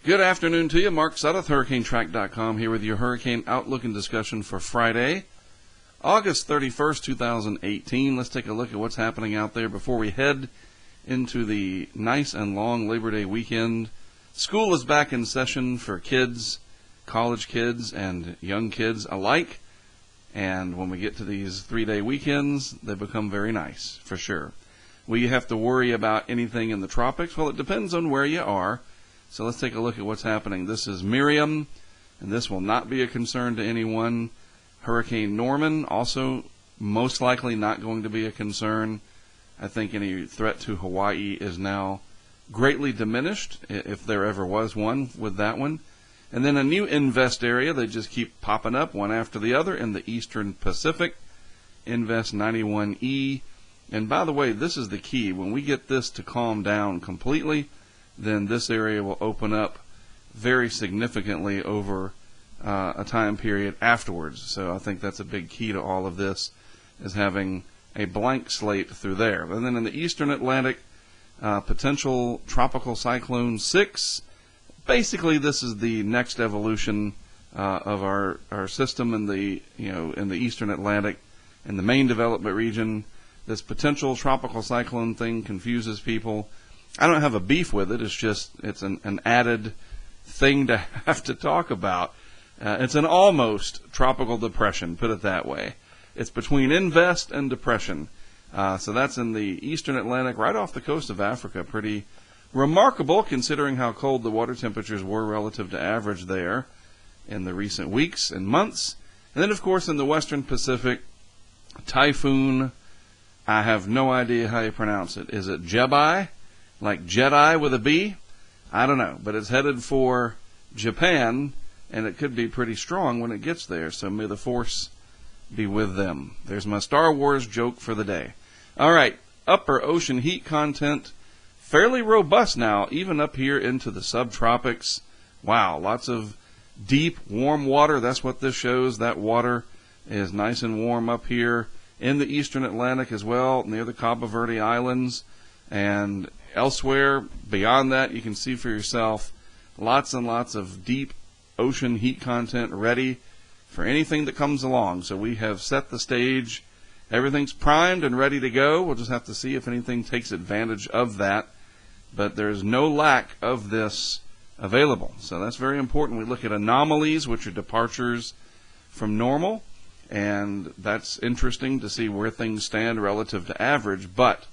Good afternoon to you. Mark Sudduth, HurricaneTrack.com, here with your hurricane outlook and discussion for Friday, August 31st, 2018. Let's take a look at what's happening out there before we head into the nice and long Labor Day weekend. School is back in session for kids, college kids, and young kids alike. And when we get to these 3-day weekends, they become very nice, for sure. Will you have to worry about anything in the tropics? Well, it depends on where you are. So let's take a look at what's happening. This is Miriam, and this will not be a concern to anyone. Hurricane Norman, also most likely not going to be a concern. I think any threat to Hawaii is now greatly diminished, if there ever was one with that one. And then a new invest area. They just keep popping up one after the other in the Eastern Pacific. Invest 91E. And by the way, this is the key. When we get this to calm down completely, then this area will open up very significantly over a time period afterwards. So I think that's a big key to all of this, is having a blank slate through there. And then in the Eastern Atlantic, potential tropical cyclone 6. Basically, this is the next evolution of our system in the Eastern Atlantic, in the main development region. This potential tropical cyclone thing confuses people. I don't have a beef with it. It's an added thing to have to talk about. It's an almost tropical depression, put it that way. It's between invest and depression. So that's in the Eastern Atlantic, right off the coast of Africa. Pretty remarkable considering how cold the water temperatures were relative to average there in the recent weeks and months. And then, of course, in the Western Pacific, typhoon, I have no idea how you pronounce it. Is it Jebi? Like Jedi with a B? I don't know, but it's headed for Japan, and it could be pretty strong when it gets there, so may the force be with them. There's my Star Wars joke for the day. All right, upper ocean heat content, fairly robust now, even up here into the subtropics. Wow, lots of deep, warm water. That's what this shows. That water is nice and warm up here in the Eastern Atlantic as well, near the Cabo Verde Islands. And elsewhere beyond that, you can see for yourself lots and lots of deep ocean heat content ready for anything that comes along. So we have set the stage. Everything's primed and ready to go. We'll just have to see if anything takes advantage of that. But there's no lack of this available. So that's very important. We look at anomalies, which are departures from normal. And that's interesting to see where things stand relative to average. But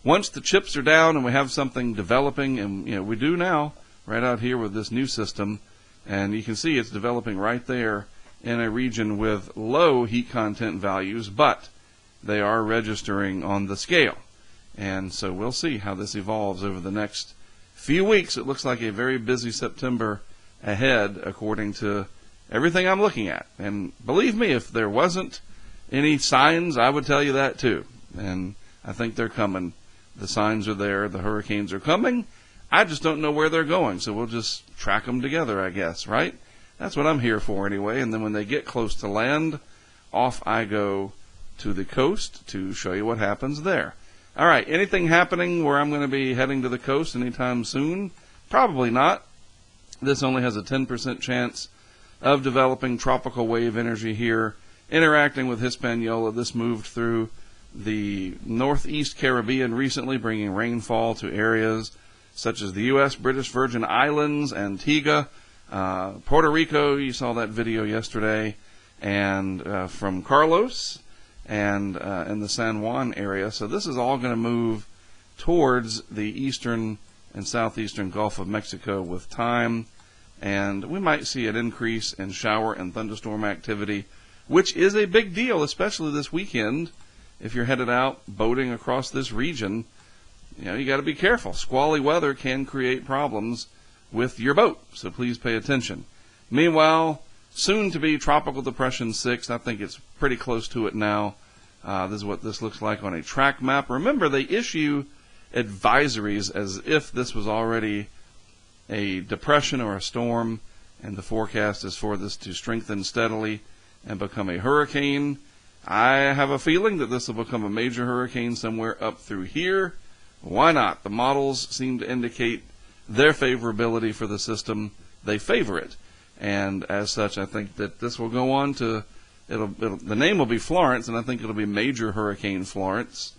once the chips are down and we have something developing, and we do now, right out here with this new system, and you can see it's developing right there in a region with low heat content values, but they are registering on the scale. And so we'll see how this evolves over the next few weeks. It looks like a very busy September ahead, according to everything I'm looking at. And believe me, if there wasn't any signs, I would tell you that too. And I think they're coming. The signs are there. The hurricanes are coming. I just don't know where they're going, so we'll just track them together, I guess, right? That's what I'm here for anyway. And then when they get close to land, off I go to the coast to show you what happens there. All right, anything happening where I'm going to be heading to the coast anytime soon? Probably not. This only has a 10% chance of developing tropical wave energy here, interacting with Hispaniola. This moved through the northeast Caribbean recently, bringing rainfall to areas such as the U.S., British Virgin Islands, Antigua, Puerto Rico. You saw that video yesterday, and from Carlos and in the San Juan area. So this is all going to move towards the eastern and southeastern Gulf of Mexico with time, and we might see an increase in shower and thunderstorm activity, which is a big deal, especially this weekend. If you're headed out boating across this region, you got to be careful. Squally weather can create problems with your boat, so please pay attention. Meanwhile, soon to be Tropical Depression 6. I think it's pretty close to it now. This is what this looks like on a track map. Remember, they issue advisories as if this was already a depression or a storm, and the forecast is for this to strengthen steadily and become a hurricane. I have a feeling that this will become a major hurricane somewhere up through here. Why not? The models seem to indicate their favorability for the system, they favor it. And as such, I think that this will go on to, the name will be Florence, and I think it'll be Major Hurricane Florence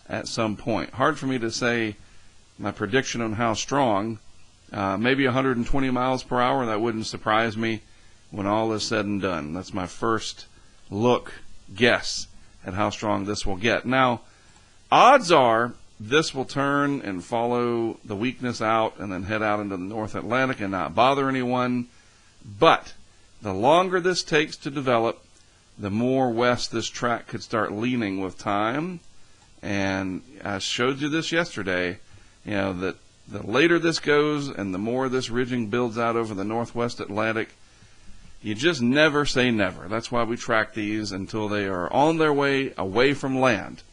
at some point. Hard for me to say my prediction on how strong. Maybe 120 miles per hour, that wouldn't surprise me when all is said and done. That's my first guess at how strong this will get. Now, odds are this will turn and follow the weakness out and then head out into the North Atlantic and not bother anyone. But the longer this takes to develop, the more west this track could start leaning with time. And I showed you this yesterday, that the later this goes and the more this ridging builds out over the Northwest Atlantic, you just never say never. That's why we track these until they are on their way away from land.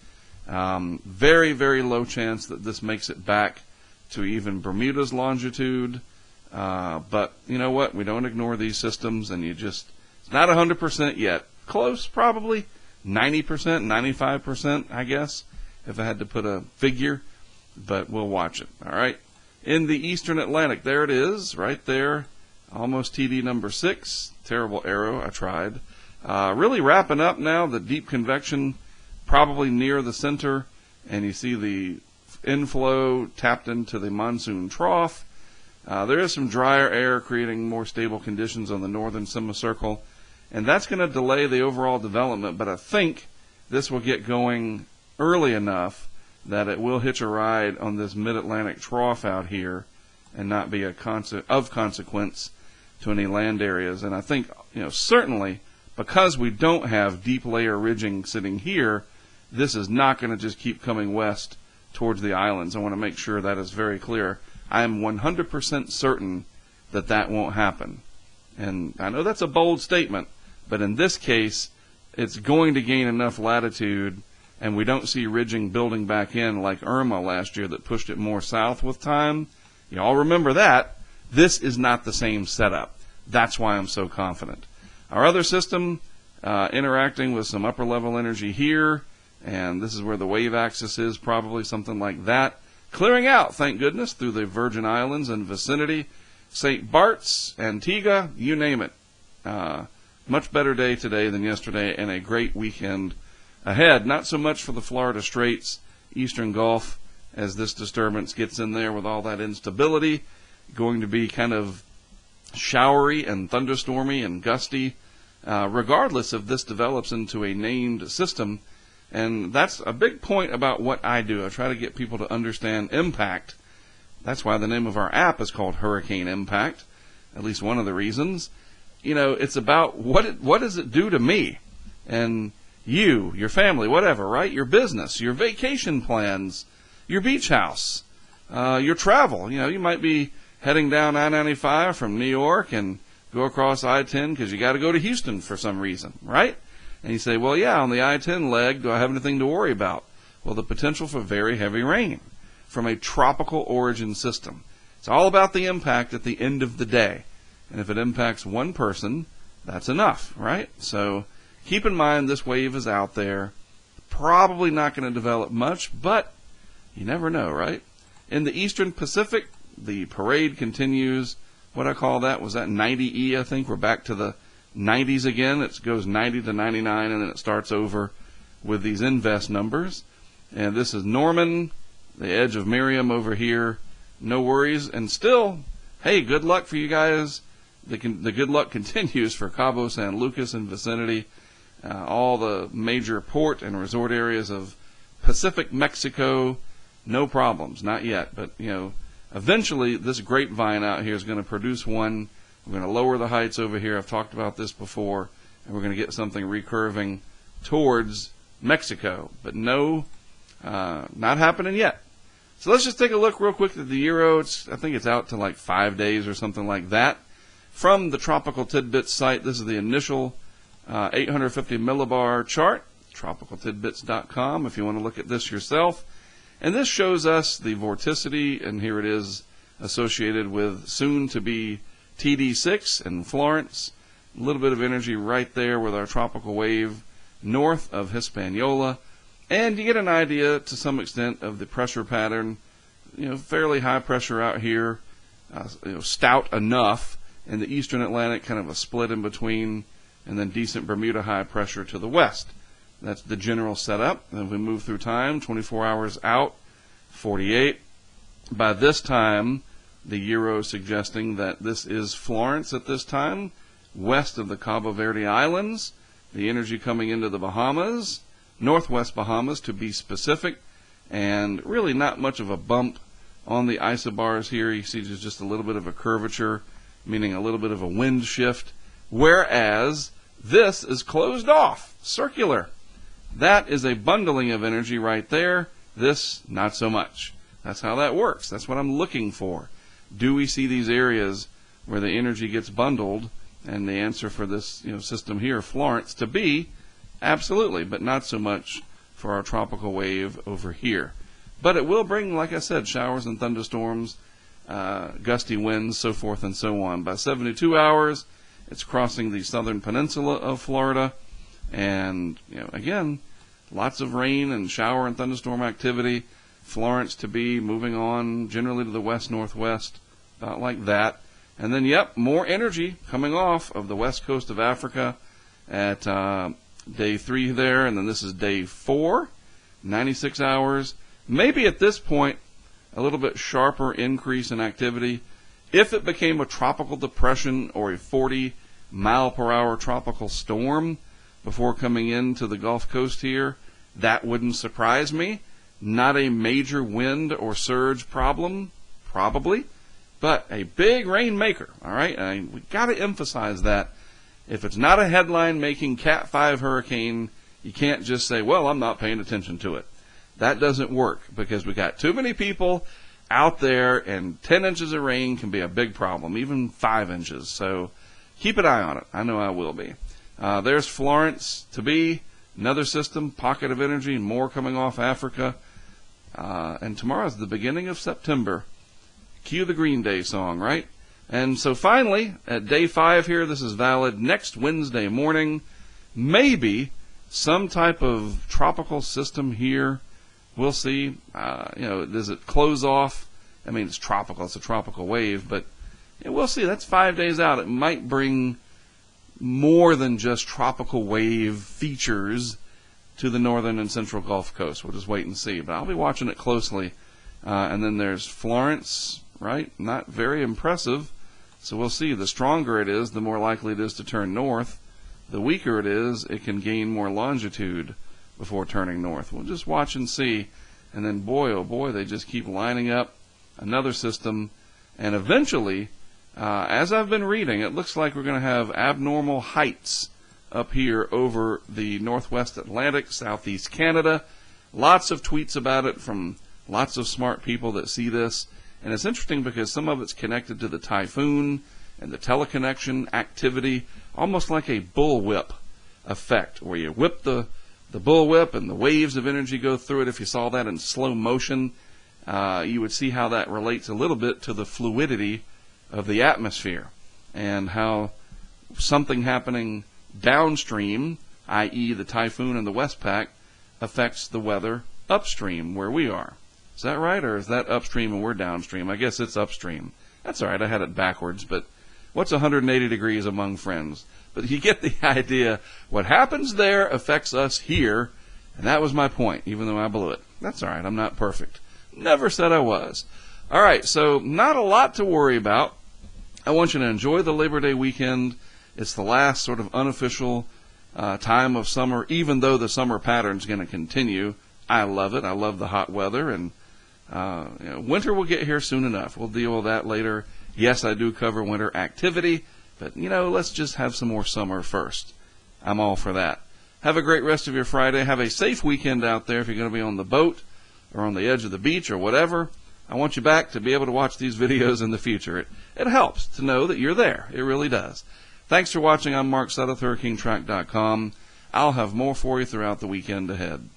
Very, very low chance that this makes it back to even Bermuda's longitude. But you know what? We don't ignore these systems, and it's not 100% yet. Close, probably 90%, 95%, I guess, if I had to put a figure. But we'll watch it. All right. In the Eastern Atlantic, there it is, right there. Almost TD number 6. Terrible arrow. I tried. Really wrapping up now. The deep convection probably near the center, and you see the inflow tapped into the monsoon trough. There is some drier air creating more stable conditions on the northern semicircle, and that's going to delay the overall development, but I think this will get going early enough that it will hitch a ride on this mid-Atlantic trough out here and not be of consequence to any land areas. And I think, certainly because we don't have deep layer ridging sitting here, this is not going to just keep coming west towards the islands. I want to make sure that is very clear. I am 100% certain that that won't happen. And I know that's a bold statement, but in this case, it's going to gain enough latitude, and we don't see ridging building back in like Irma last year that pushed it more south with time. You all remember that. This is not the same setup. That's why I'm so confident. Our other system interacting with some upper level energy here, and this is where the wave axis is, probably something like that. Clearing out, thank goodness, through the Virgin Islands and vicinity. St. Bart's, Antigua, you name it. Much better day today than yesterday, and a great weekend ahead. Not so much for the Florida Straits, Eastern Gulf, as this disturbance gets in there with all that instability. Going to be kind of showery and thunderstormy and gusty, regardless if this develops into a named system. And that's a big point about what I do. I try to get people to understand impact. That's why the name of our app is called Hurricane Impact, at least one of the reasons. It's about what does it do to me and you, your family, whatever, right? Your business, your vacation plans, your beach house, your travel. You might be heading down I-95 from New York and go across I-10 because you got to go to Houston for some reason, right? And you say, well, yeah, on the I-10 leg, do I have anything to worry about? Well, the potential for very heavy rain from a tropical origin system. It's all about the impact at the end of the day. And if it impacts one person, that's enough, right? So keep in mind this wave is out there. Probably not going to develop much, but you never know, right? In the Eastern Pacific, the parade continues. What I call that, was that 90E, I think. We're back to the 90s again. It goes 90 to 99, and then it starts over with these invest numbers. And this is Norman, the edge of Miriam over here. No worries. And still, hey, good luck for you guys. The good luck continues for Cabo San Lucas and vicinity. All the major port and resort areas of Pacific Mexico, no problems. Not yet. But, eventually this grapevine out here is going to produce one. We're going to lower the heights over here. I've talked about this before. And we're going to get something recurving towards Mexico. But no, not happening yet. So let's just take a look real quick at the Euro. I think it's out to like 5 days or something like that. From the Tropical Tidbits site, this is the initial 850 millibar chart, tropicaltidbits.com, if you want to look at this yourself. And this shows us the vorticity, and here it is associated with soon-to-be TD6 and Florence. A little bit of energy right there with our tropical wave north of Hispaniola. And you get an idea, to some extent, of the pressure pattern. Fairly high pressure out here stout enough. In the eastern Atlantic, kind of a split in between, and then decent Bermuda high pressure to the west. That's the general setup. And if we move through time, 24 hours out, 48. By this time, the Euro is suggesting that this is Florence at this time, west of the Cabo Verde Islands. The energy coming into the Bahamas, northwest Bahamas to be specific, and really not much of a bump on the isobars here. You see there's just a little bit of a curvature, meaning a little bit of a wind shift, whereas this is closed off, circular. That is a bundling of energy right there. This, not so much. That's how that works. That's what I'm looking for. Do we see these areas where the energy gets bundled? And the answer for this system here, Florence, to be absolutely, but not so much for our tropical wave over here. But it will bring, like I said, showers and thunderstorms, gusty winds, so forth and so on. By 72 hours, it's crossing the southern peninsula of Florida. And, again, lots of rain and shower and thunderstorm activity. Florence to be moving on generally to the west-northwest, about like that. And then, more energy coming off of the west coast of Africa at day 3 there. And then this is day 4, 96 hours. Maybe at this point, a little bit sharper increase in activity. If it became a tropical depression or a 40-mile-per-hour tropical storm before coming into the Gulf Coast here, that wouldn't surprise me. Not a major wind or surge problem, probably, but a big rainmaker, all right? And we got to emphasize that. If it's not a headline-making Cat 5 hurricane, you can't just say, well, I'm not paying attention to it. That doesn't work because we got too many people out there, and 10 inches of rain can be a big problem, even 5 inches. So keep an eye on it. I know I will be. There's Florence to be, another system, pocket of energy, more coming off Africa. And tomorrow's the beginning of September. Cue the Green Day song, right? And so finally, at day 5 here, this is valid. Next Wednesday morning, maybe some type of tropical system here. We'll see. Does it close off? I mean, it's tropical. It's a tropical wave, but we'll see. That's 5 days out. It might bring more than just tropical wave features to the northern and central Gulf Coast. We'll just wait and see. But I'll be watching it closely. And then there's Florence, right? Not very impressive. So we'll see. The stronger it is, the more likely it is to turn north. The weaker it is, it can gain more longitude before turning north. We'll just watch and see. And then, boy, oh boy, they just keep lining up another system. And eventually, as I've been reading, it looks like we're going to have abnormal heights up here over the northwest Atlantic, southeast Canada. Lots of tweets about it from lots of smart people that see this. And it's interesting because some of it's connected to the typhoon and the teleconnection activity, almost like a bullwhip effect, where you whip the bullwhip and the waves of energy go through it. If you saw that in slow motion, you would see how that relates a little bit to the fluidity of the atmosphere and how something happening downstream, i.e. the typhoon and the Westpac, affects the weather upstream where we are. Is that right, or is that upstream and we're downstream? I guess it's upstream. That's all right. I had it backwards, but what's 180 degrees among friends? But you get the idea. What happens there affects us here, and that was my point, even though I blew it. That's all right. I'm not perfect. Never said I was. All right, so not a lot to worry about. I want you to enjoy the Labor Day weekend. It's the last sort of unofficial time of summer, even though the summer pattern's going to continue. I love it. I love the hot weather, and winter will get here soon enough. We'll deal with that later. Yes, I do cover winter activity, but, let's just have some more summer first. I'm all for that. Have a great rest of your Friday. Have a safe weekend out there if you're going to be on the boat or on the edge of the beach or whatever. I want you back to be able to watch these videos in the future. It helps to know that you're there. It really does. Thanks for watching. I'm Mark Sudduth, HurricaneTrack.com. I'll have more for you throughout the weekend ahead.